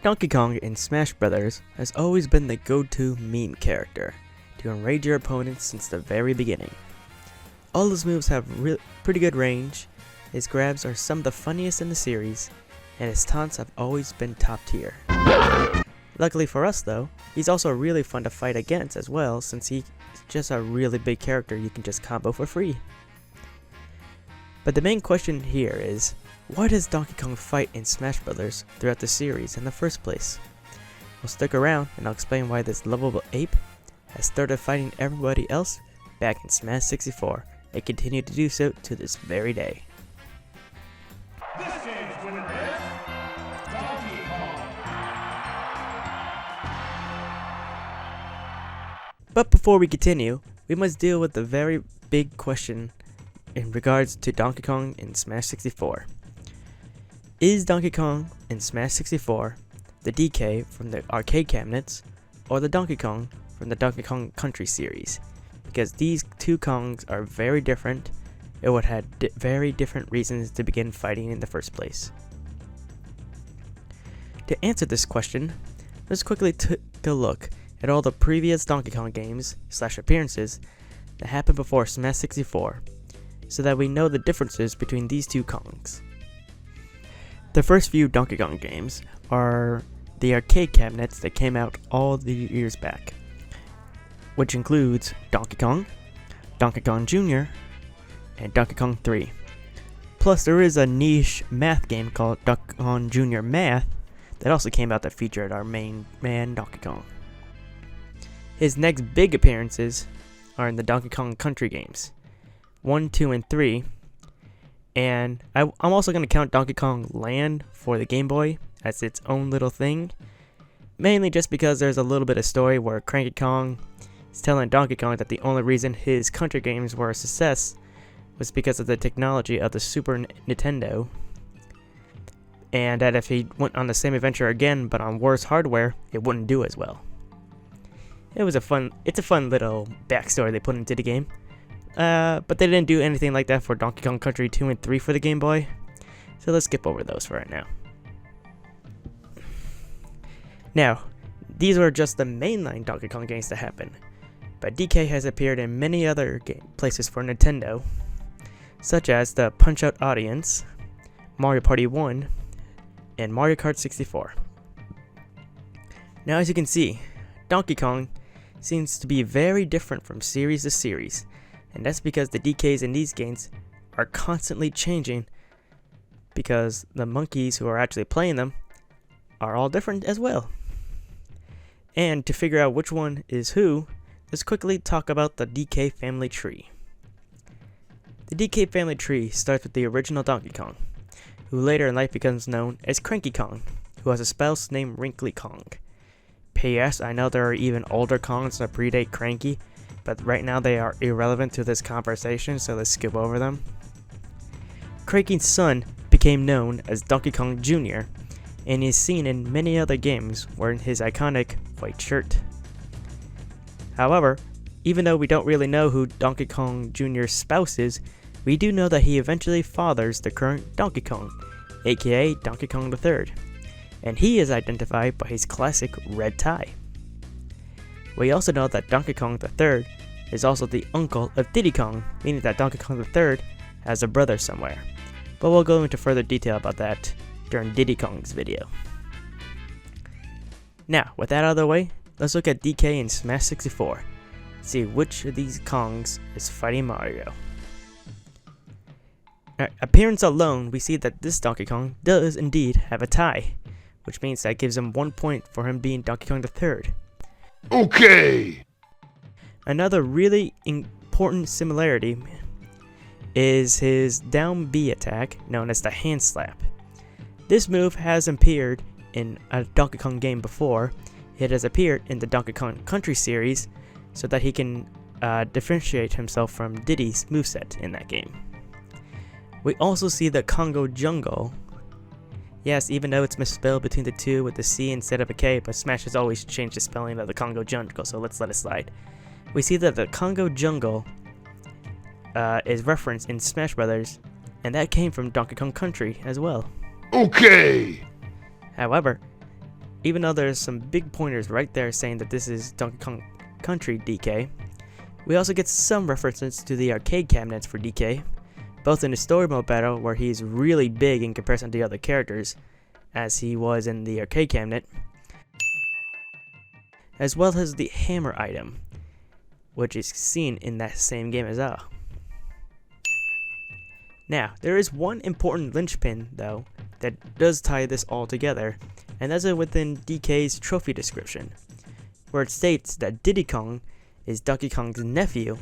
Donkey Kong in Smash Bros. Has always been the go-to meme character to enrage your opponents since the very beginning. All his moves have pretty good range, his grabs are some of the funniest in the series, and his taunts have always been top tier. Luckily for us though, he's also really fun to fight against as well, since he's just a really big character you can just combo for free. But the main question here is, why does Donkey Kong fight in Smash Bros. Throughout the series in the first place? Well, stick around and I'll explain why this lovable ape has started fighting everybody else back in Smash 64 and continued to do so to this very day. This game's winner is Donkey Kong. But before we continue, we must deal with the very big question in regards to Donkey Kong in Smash 64. Is Donkey Kong in Smash 64 the DK from the arcade cabinets, or the Donkey Kong from the Donkey Kong Country series? Because these two Kongs are very different, it would have very different reasons to begin fighting in the first place. To answer this question, let's quickly take a look at all the previous Donkey Kong games / appearances that happened before Smash 64, so that we know the differences between these two Kongs. The first few Donkey Kong games are the arcade cabinets that came out all the years back, which includes Donkey Kong, Donkey Kong Jr., and Donkey Kong 3. Plus there is a niche math game called Donkey Kong Jr. Math that also came out that featured our main man Donkey Kong. His next big appearances are in the Donkey Kong Country games, 1, 2, and 3, and I'm also going to count Donkey Kong Land for the Game Boy as its own little thing, mainly just because there's a little bit of story where Cranky Kong is telling Donkey Kong that the only reason his country games were a success was because of the technology of the Super Nintendo, and that if he went on the same adventure again but on worse hardware, it wouldn't do as well. It's a fun little backstory they put into the game. But they didn't do anything like that for Donkey Kong Country 2 and 3 for the Game Boy, so let's skip over those for right now. Now, these are just the mainline Donkey Kong games that happen, but DK has appeared in many other places for Nintendo, such as the Punch-Out Audience, Mario Party 1, and Mario Kart 64. Now as you can see, Donkey Kong seems to be very different from series to series, and that's because the DKs in these games are constantly changing, because the monkeys who are actually playing them are all different as well. And to figure out which one is who, let's quickly talk about the DK family tree. The DK family tree starts with the original Donkey Kong, who later in life becomes known as Cranky Kong, who has a spouse named Wrinkly Kong. P.S. I know there are even older Kongs that predate Cranky, but right now they are irrelevant to this conversation, so let's skip over them. Cranky's son became known as Donkey Kong Jr., and is seen in many other games wearing his iconic white shirt. However, even though we don't really know who Donkey Kong Jr.'s spouse is, we do know that he eventually fathers the current Donkey Kong, aka Donkey Kong III, and he is identified by his classic red tie. We also know that Donkey Kong III is also the uncle of Diddy Kong, meaning that Donkey Kong III has a brother somewhere, but we'll go into further detail about that during Diddy Kong's video. Now, with that out of the way, let's look at DK in Smash 64, see which of these Kongs is fighting Mario. Appearance alone, we see that this Donkey Kong does indeed have a tie, which means that gives him 1 point for him being Donkey Kong III. Okay! Another really important similarity is his down B attack, known as the hand slap. This move has appeared in a Donkey Kong game before. It has appeared in the Donkey Kong Country series, so that he can differentiate himself from Diddy's moveset in that game. We also see the Congo Jungle. Yes, even though it's misspelled between the two with the C instead of a K, but Smash has always changed the spelling of the Congo Jungle, so let's let it slide. We see that the Congo Jungle is referenced in Smash Brothers, and that came from Donkey Kong Country as well. Okay! However, even though there's some big pointers right there saying that this is Donkey Kong Country DK, we also get some references to the arcade cabinets for DK, both in the story mode battle where he's really big in comparison to the other characters, as he was in the arcade cabinet, as well as the hammer item, which is seen in that same game as well. Now, there is one important linchpin, though, that does tie this all together, and that's within DK's trophy description, where it states that Diddy Kong is Donkey Kong's nephew,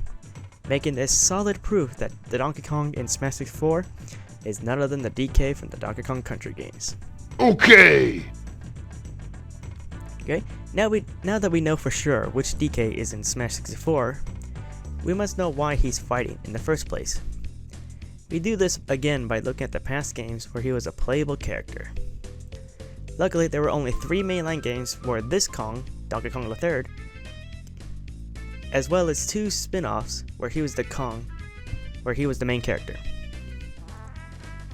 making this solid proof that the Donkey Kong in Smash 64 is none other than the DK from the Donkey Kong Country games. Okay. Okay, now that we know for sure which DK is in Smash 64, we must know why he's fighting in the first place. We do this again by looking at the past games where he was a playable character. Luckily, there were only 3 mainline games for this Kong, Donkey Kong III, as well as 2 spin-offs where he was the Kong, where he was the main character.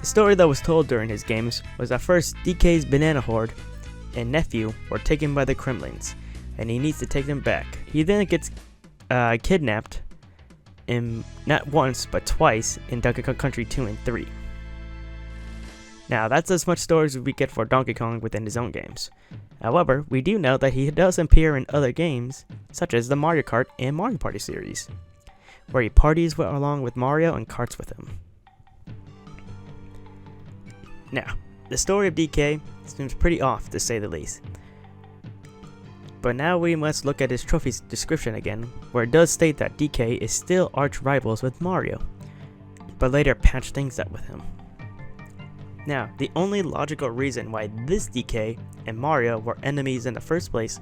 The story that was told during his games was that first DK's Banana Horde and nephew were taken by the Kremlins, and he needs to take them back. He then gets kidnapped not once but twice in Donkey Kong Country 2 and 3. Now that's as much stories as we get for Donkey Kong within his own games. However, we do know that he does appear in other games, such as the Mario Kart and Mario Party series, where he parties along with Mario and karts with him. Now, the story of DK seems pretty off to say the least. But now we must look at his trophy's description again, where it does state that DK is still arch rivals with Mario, but later patched things up with him. Now, the only logical reason why this DK and Mario were enemies in the first place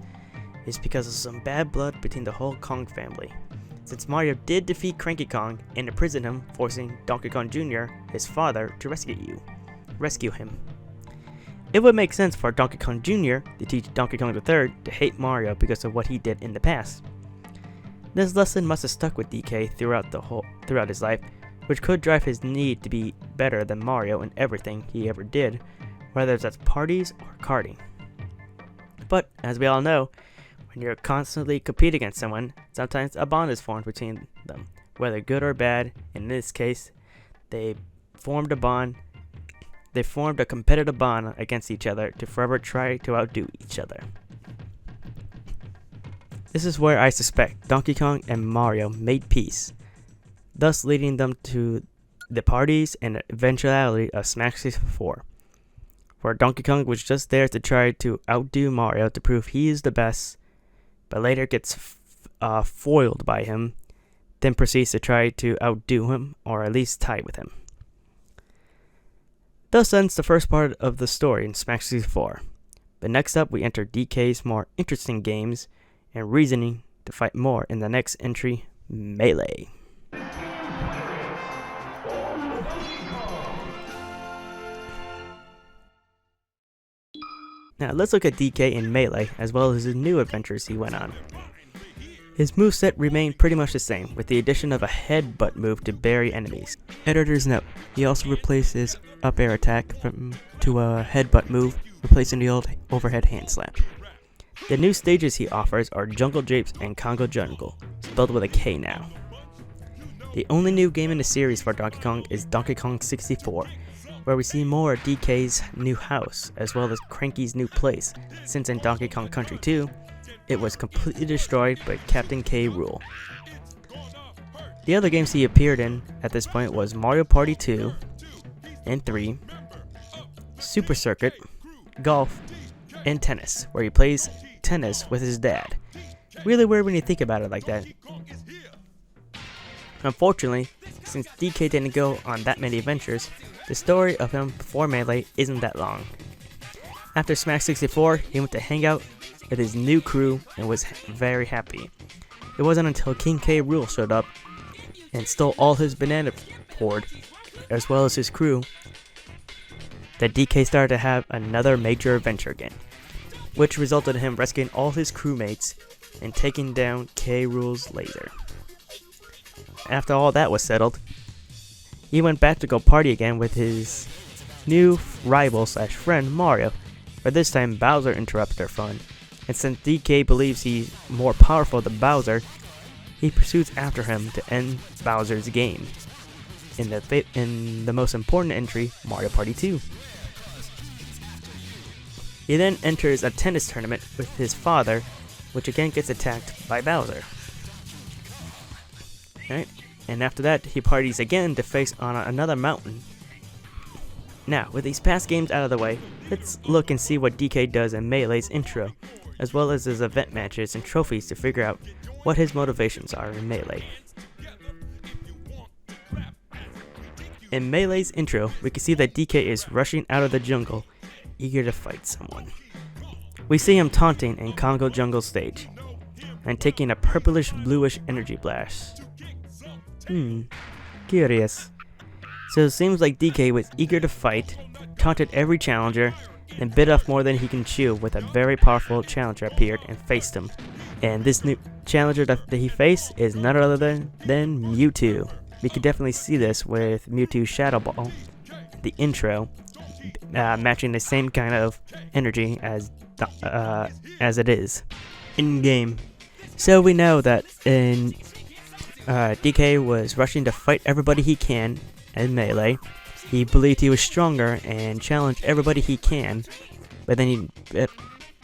is because of some bad blood between the whole Kong family, since Mario did defeat Cranky Kong and imprison him, forcing Donkey Kong Jr., his father, to rescue him. It would make sense for Donkey Kong Jr. to teach Donkey Kong III to hate Mario because of what he did in the past. This lesson must have stuck with DK throughout his life, which could drive his need to be better than Mario in everything he ever did, whether that's parties or karting. But, as we all know, when you're constantly competing against someone, sometimes a bond is formed between them, whether good or bad. In this case, they formed a competitive bond against each other to forever try to outdo each other. This is where I suspect Donkey Kong and Mario made peace, thus leading them to the parties and eventuality of Smash 64, where Donkey Kong was just there to try to outdo Mario to prove he is the best, but later gets foiled by him, then proceeds to try to outdo him, or at least tie with him. Thus ends the first part of the story in Smash 64, but next up we enter DK's more interesting games and reasoning to fight more in the next entry, Melee. Now let's look at DK in Melee, as well as his new adventures he went on. His moveset remained pretty much the same, with the addition of a headbutt move to bury enemies. Editor's note, he also replaced his up air attack to a headbutt move, replacing the old overhead hand slap. The new stages he offers are Jungle Japes and Congo Jungle, spelled with a K now. The only new game in the series for Donkey Kong is Donkey Kong 64, where we see more of DK's new house, as well as Cranky's new place, since in Donkey Kong Country 2, it was completely destroyed by Captain K. Rool. The other games he appeared in at this point was Mario Party 2 and 3, Super Circuit, Golf, and Tennis, where he plays tennis with his dad. Really weird when you think about it like that. Unfortunately, since DK didn't go on that many adventures, the story of him before Melee isn't that long. After Smash 64, he went to hang out with his new crew and was very happy. It wasn't until King K. Rool showed up and stole all his Banana Horde, as well as his crew, that DK started to have another major adventure again, which resulted in him rescuing all his crewmates and taking down K. Rool's laser. After all that was settled, he went back to go party again with his new rival/friend Mario, but this time Bowser interrupts their fun, and since DK believes he's more powerful than Bowser, he pursues after him to end Bowser's game in the most important entry, Mario Party 2. He then enters a tennis tournament with his father, which again gets attacked by Bowser. Alright, and after that, he parties again to face on another mountain. Now, with these past games out of the way, let's look and see what DK does in Melee's intro, as well as his event matches and trophies to figure out what his motivations are in Melee. In Melee's intro, we can see that DK is rushing out of the jungle, eager to fight someone. We see him taunting in Congo Jungle stage, and taking a purplish-bluish energy blast. Curious. So it seems like DK was eager to fight, taunted every challenger, and bit off more than he can chew with a very powerful challenger appeared and faced him. And this new challenger that he faced is none other than Mewtwo. We could definitely see this with Mewtwo's Shadow Ball, the intro, matching the same kind of energy as it is in game. So we know that in DK was rushing to fight everybody he can in Melee. He believed he was stronger and challenged everybody he can, but then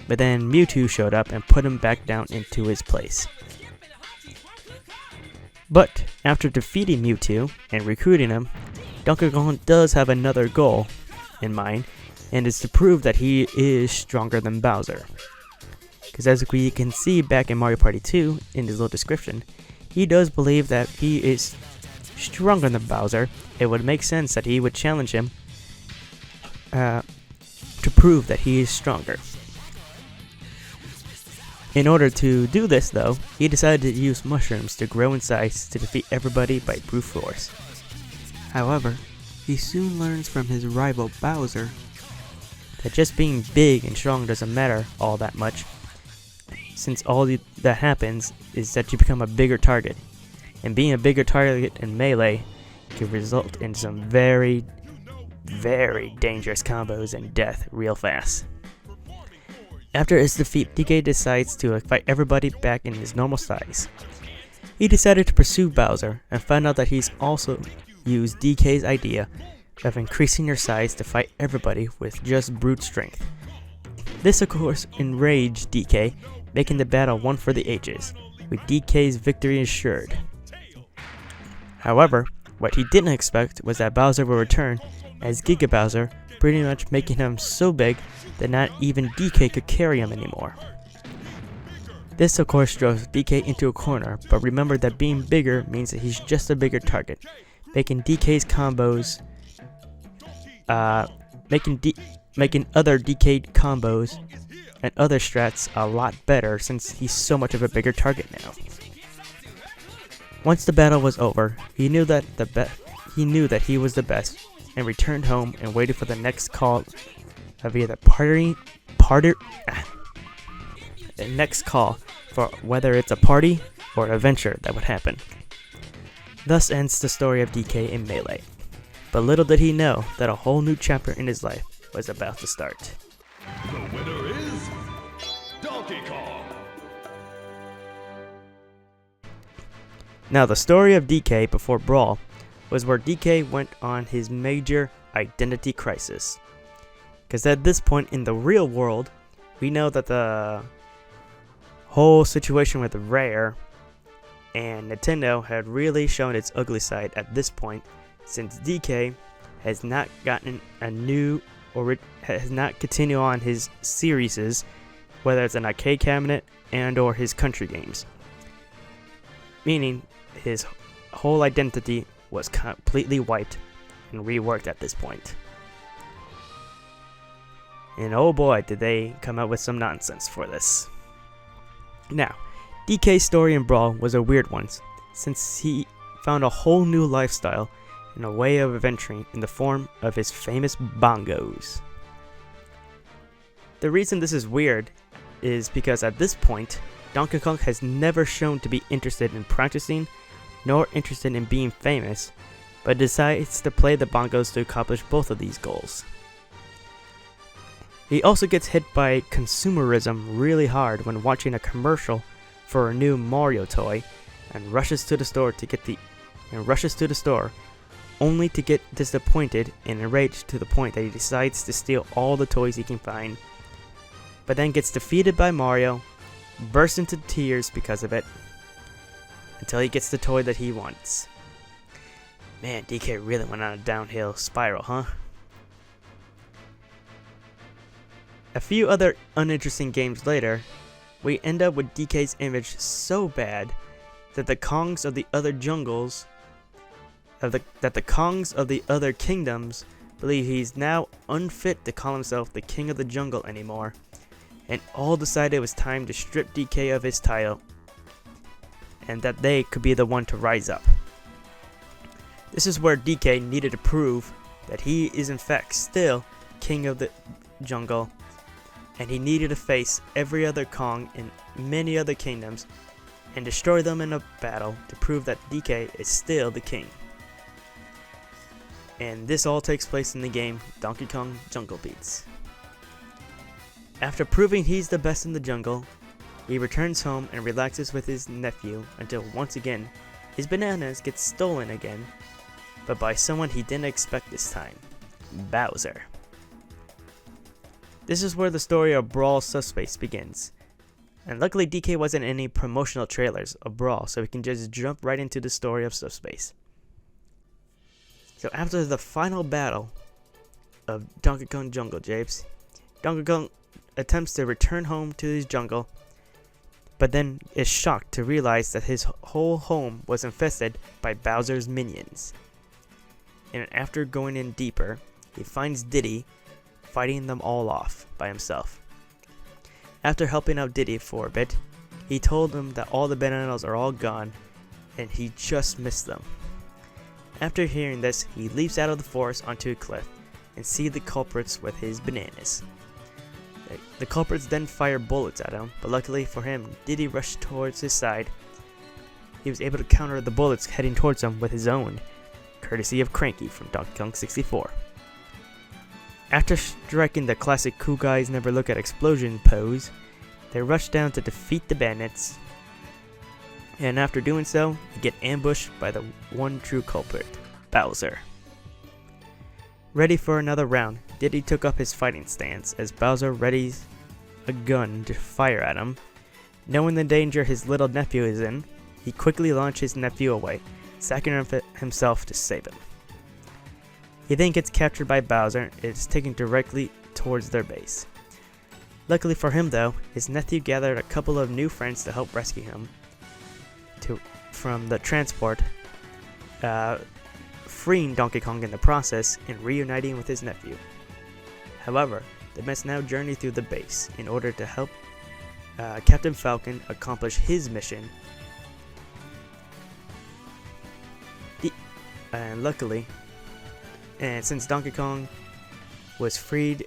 Mewtwo showed up and put him back down into his place. But after defeating Mewtwo and recruiting him, Donkey Kong does have another goal in mind, and is to prove that he is stronger than Bowser. Because as we can see back in Mario Party 2, in his little description, he does believe that he is stronger than Bowser. It would make sense that he would challenge him to prove that he is stronger. In order to do this though, he decided to use mushrooms to grow in size to defeat everybody by brute force. However, he soon learns from his rival Bowser that just being big and strong doesn't matter all that much, since all that happens is that you become a bigger target, and being a bigger target in Melee can result in some very, very dangerous combos and death real fast. After his defeat, DK decides to fight everybody back in his normal size. He decided to pursue Bowser and found out that he's also used DK's idea of increasing your size to fight everybody with just brute strength. This of course enraged DK, making the battle one for the ages, with DK's victory assured. However, what he didn't expect was that Bowser would return as Giga Bowser, pretty much making him so big that not even DK could carry him anymore. This of course drove DK into a corner, but remember that being bigger means that he's just a bigger target, making DK's combos, making other DK combos and other strats a lot better since he's so much of a bigger target now. Once the battle was over, he knew that he was the best, and returned home and waited for the next call of either next call for whether it's a party or an adventure that would happen. Thus ends the story of DK in Melee. But little did he know that a whole new chapter in his life was about to start. The winner is Donkey Kong. Now the story of DK before Brawl was where DK went on his major identity crisis. Because at this point in the real world, we know that the whole situation with Rare and Nintendo had really shown its ugly side at this point, since DK has not gotten a new or has not continued on his series, whether it's an arcade cabinet and or his country games. Meaning his whole identity was completely wiped and reworked at this point. And oh boy, did they come up with some nonsense for this. Now, DK's story in Brawl was a weird one, since he found a whole new lifestyle and a way of adventuring in the form of his famous bongos. The reason this is weird is because at this point, Donkey Kong has never shown to be interested in practicing, nor interested in being famous, but decides to play the bongos to accomplish both of these goals. He also gets hit by consumerism really hard when watching a commercial for a new Mario toy and rushes to the store only to get disappointed and enraged to the point that he decides to steal all the toys he can find, but then gets defeated by Mario, bursts into tears because of it, until he gets the toy that he wants. Man, DK really went on a downhill spiral, huh? A few other uninteresting games later, we end up with DK's image so bad that the Kongs of the other jungles, that the Kongs of the other kingdoms believe he's now unfit to call himself the king of the jungle anymore, and all decided it was time to strip DK of his title, and that they could be the one to rise up. This is where DK needed to prove that he is in fact still king of the jungle, and he needed to face every other Kong in many other kingdoms and destroy them in a battle to prove that DK is still the king. And this all takes place in the game Donkey Kong Jungle Beats. After proving he's the best in the jungle, he returns home and relaxes with his nephew until once again his bananas get stolen again, but by someone he didn't expect this time, Bowser. This is where the story of Brawl Subspace begins, and luckily DK wasn't in any promotional trailers of Brawl, so we can just jump right into the story of Subspace. So after the final battle of Donkey Kong Jungle Japes, Donkey Kong attempts to return home to his jungle, but then is shocked to realize that his whole home was infested by Bowser's minions. And after going in deeper, he finds Diddy fighting them all off by himself. After helping out Diddy for a bit, he told him that all the bananas are all gone and he just missed them. After hearing this, he leaps out of the forest onto a cliff and sees the culprits with his bananas. The culprits then fire bullets at him, but luckily for him, Diddy rushed towards his side. He was able to counter the bullets heading towards him with his own, courtesy of Cranky from Donkey Kong 64. After striking the classic cool guys never look at explosion pose, they rush down to defeat the bandits, and after doing so, they get ambushed by the one true culprit, Bowser. Ready for another round, Diddy took up his fighting stance as Bowser readies a gun to fire at him. Knowing the danger his little nephew is in, he quickly launched his nephew away, sacrificing himself to save him. He then gets captured by Bowser and is taken directly towards their base. Luckily for him though, his nephew gathered a couple of new friends to help rescue him from the transport, freeing Donkey Kong in the process and reuniting with his nephew. However, they must now journey through the base in order to help Captain Falcon accomplish his mission. And luckily, since Donkey Kong was freed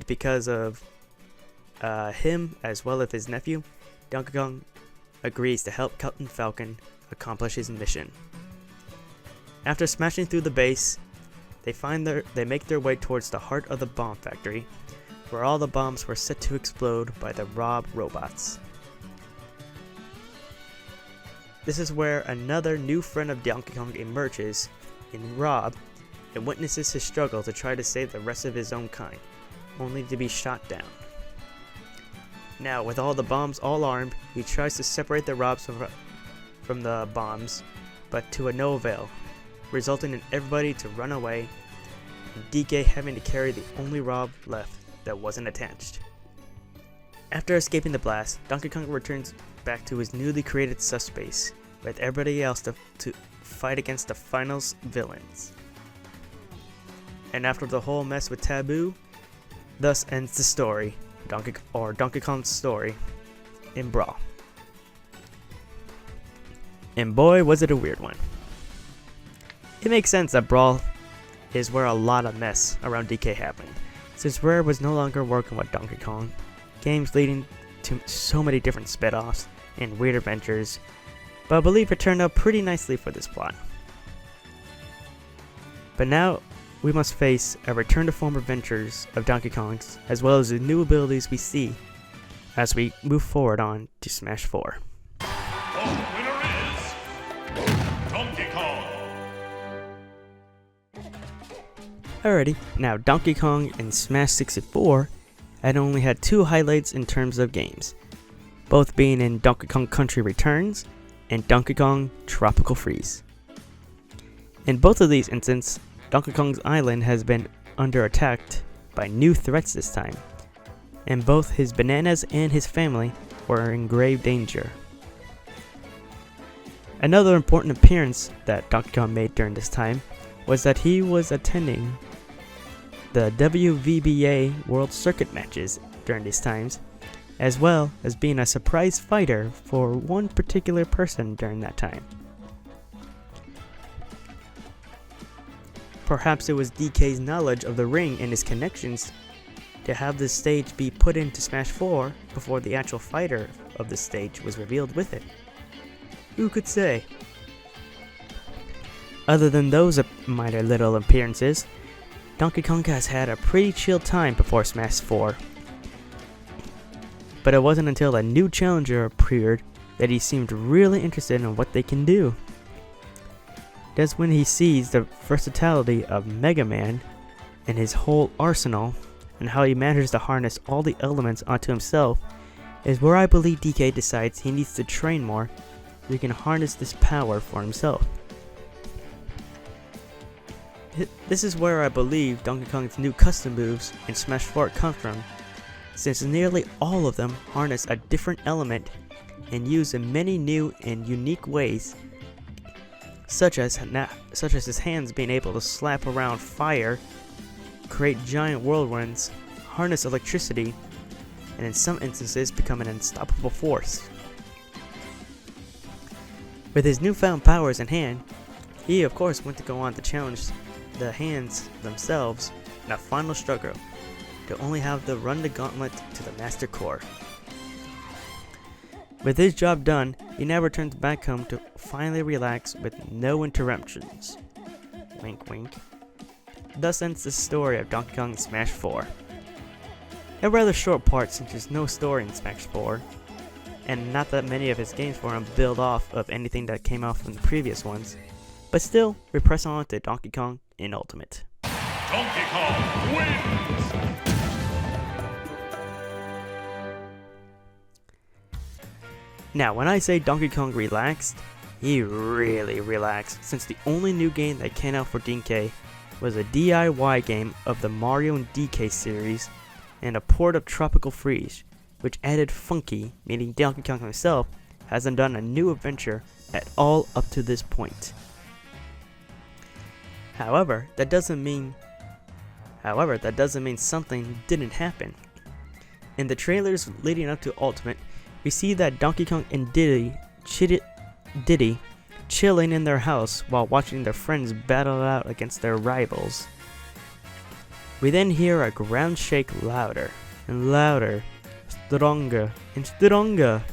because of him as well as his nephew, Donkey Kong agrees to help Captain Falcon accomplish his mission. After smashing through the base, they make their way towards the heart of the bomb factory, where all the bombs were set to explode by the Rob robots. This is where another new friend of Donkey Kong emerges in Rob and witnesses his struggle to try to save the rest of his own kind, only to be shot down. Now, with all the bombs all armed, he tries to separate the Robs from the bombs, but to no avail, resulting in everybody to run away, and DK having to carry the only Rob left that wasn't attached. After escaping the blast, Donkey Kong returns back to his newly created subspace with everybody else to fight against the finals villains. And after the whole mess with Taboo, thus ends the story, Donkey Kong's story in Brawl. And boy, was it a weird one. It makes sense that Brawl is where a lot of mess around DK happened, since Rare was no longer working with Donkey Kong, games leading to so many different spin-offs and weird adventures, but I believe it turned out pretty nicely for this plot. But now, we must face a return to former adventures of Donkey Kong's, as well as the new abilities we see as we move forward on to Smash 4. The winner is Donkey Kong. Alrighty, now Donkey Kong and Smash 64 had only had two highlights in terms of games, both being in Donkey Kong Country Returns and Donkey Kong Tropical Freeze. In both of these instances, Donkey Kong's island has been under attack by new threats this time, and both his bananas and his family were in grave danger. Another important appearance that Donkey Kong made during this time was that he was attending the WVBA World Circuit matches during these times, as well as being a surprise fighter for one particular person during that time. Perhaps it was DK's knowledge of the ring and his connections to have this stage be put into Smash 4 before the actual fighter of the stage was revealed with it. Who could say? Other than those minor little appearances, Donkey Kong has had a pretty chill time before Smash 4. But it wasn't until a new challenger appeared that he seemed really interested in what they can do. That's when he sees the versatility of Mega Man and his whole arsenal, and how he manages to harness all the elements onto himself, is where I believe DK decides he needs to train more so he can harness this power for himself. This is where I believe Donkey Kong's new custom moves in Smash 4 come from, since nearly all of them harness a different element and use in many new and unique ways, such as his hands being able to slap around fire, create giant whirlwinds, harness electricity, and in some instances become an unstoppable force. With his newfound powers in hand, he of course went to go on to challenge the hands themselves in a final struggle to only have to run the gauntlet to the Master Core. With his job done, he now returns back home to finally relax with no interruptions. Wink wink. Thus ends the story of Donkey Kong in Smash 4. A rather short part since there's no story in Smash 4, and not that many of his games for him build off of anything that came out from the previous ones, but still, we press on to Donkey Kong in Ultimate. Donkey Kong wins. Now, when I say Donkey Kong relaxed, he really relaxed, since the only new game that came out for DK was a DIY game of the Mario and DK series and a port of Tropical Freeze, which added Funky, meaning Donkey Kong himself hasn't done a new adventure at all up to this point. However, that doesn't mean something didn't happen. In the trailers leading up to Ultimate, we see that Donkey Kong and Diddy chilling in their house while watching their friends battle it out against their rivals. We then hear a ground shake louder and louder, stronger and stronger.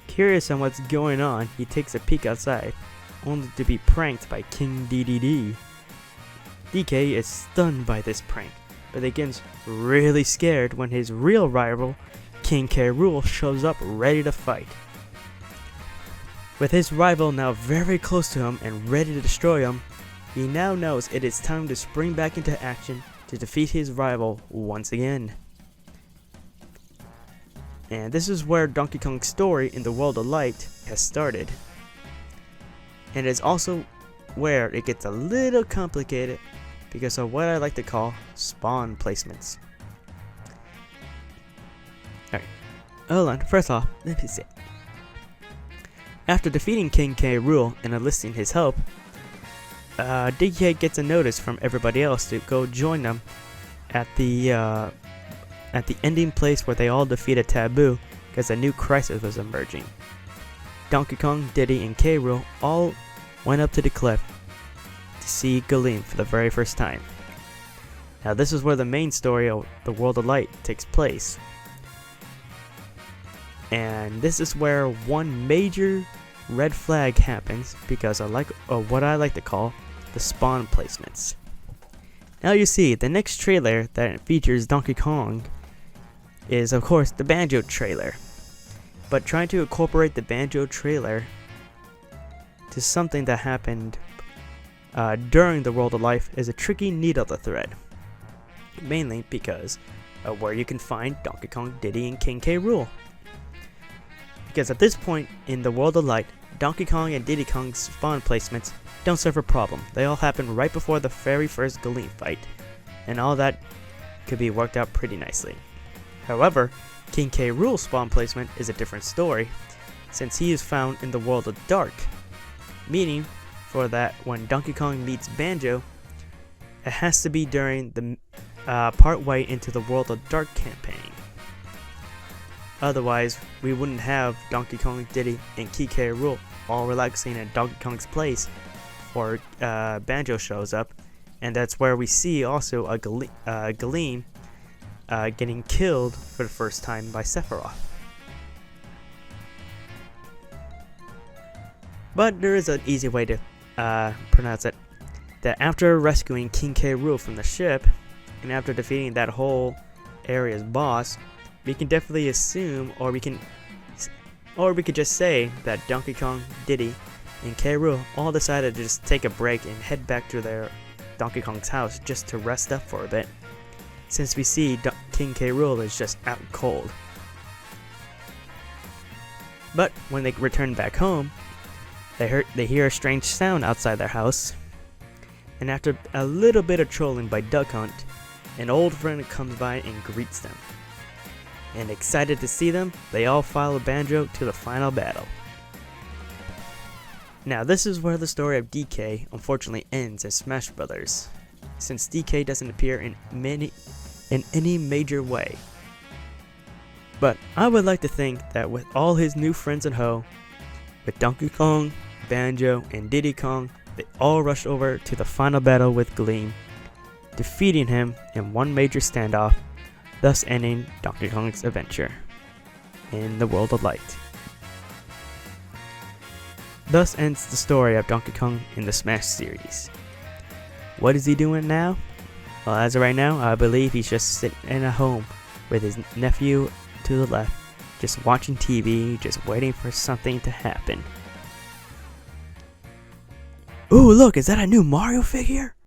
Curious on what's going on, he takes a peek outside, only to be pranked by King Dedede. DK is stunned by this prank, but begins really scared when his real rival, King K. Rool, shows up ready to fight. With his rival now very close to him and ready to destroy him, he now knows it is time to spring back into action to defeat his rival once again. And this is where Donkey Kong's story in the World of Light has started. And it is also where it gets a little complicated because of what I like to call spawn placements. Alright, hold on, first off, let me see. After defeating King K. Rool and enlisting his help, DK gets a notice from everybody else to go join them at the ending place where they all defeated Taboo because a new crisis was emerging. Donkey Kong, Diddy, and K. Rool all went up to the cliff to see Galeem for the very first time. Now this is where the main story of the World of Light takes place. And this is where one major red flag happens because I like what I like to call the spawn placements. Now you see, the next trailer that features Donkey Kong is of course the Banjo trailer. But trying to incorporate the Banjo trailer to something that happened during the World of Life is a tricky needle to thread. Mainly because of where you can find Donkey Kong, Diddy, and King K. Rool. Because at this point in the World of Light, Donkey Kong and Diddy Kong's spawn placements don't serve a problem. They all happen right before the very first Galeem fight, and all that could be worked out pretty nicely. However, King K. Rool's spawn placement is a different story, since he is found in the World of Dark, meaning for that when Donkey Kong meets Banjo, it has to be during the part way into the World of Dark campaign. Otherwise, we wouldn't have Donkey Kong, Diddy, and King K. Rool all relaxing at Donkey Kong's place before Banjo shows up, and that's where we see also a Galeem getting killed for the first time by Sephiroth. But there is an easy way to pronounce it. That after rescuing King K. Rool from the ship, and after defeating that whole area's boss, we can definitely assume, or we could just say that Donkey Kong, Diddy, and K. Rool all decided to just take a break and head back to their Donkey Kong's house just to rest up for a bit, since we see King K. Rool is just out cold. But when they return back home, they hear a strange sound outside their house, and after a little bit of trolling by Duck Hunt, an old friend comes by and greets them. And excited to see them, they all follow Banjo to the final battle. Now this is where the story of DK unfortunately ends as Smash Brothers, since DK doesn't appear in any major way. But I would like to think that with all his new friends in Ho, with Donkey Kong, Banjo, and Diddy Kong, they all rush over to the final battle with Galeem, defeating him in one major standoff, thus ending Donkey Kong's adventure in the World of Light. Thus ends the story of Donkey Kong in the Smash series. What is he doing now? Well, as of right now, I believe he's just sitting in a home with his nephew to the left, just watching TV, just waiting for something to happen. Ooh, look, is that a new Mario figure?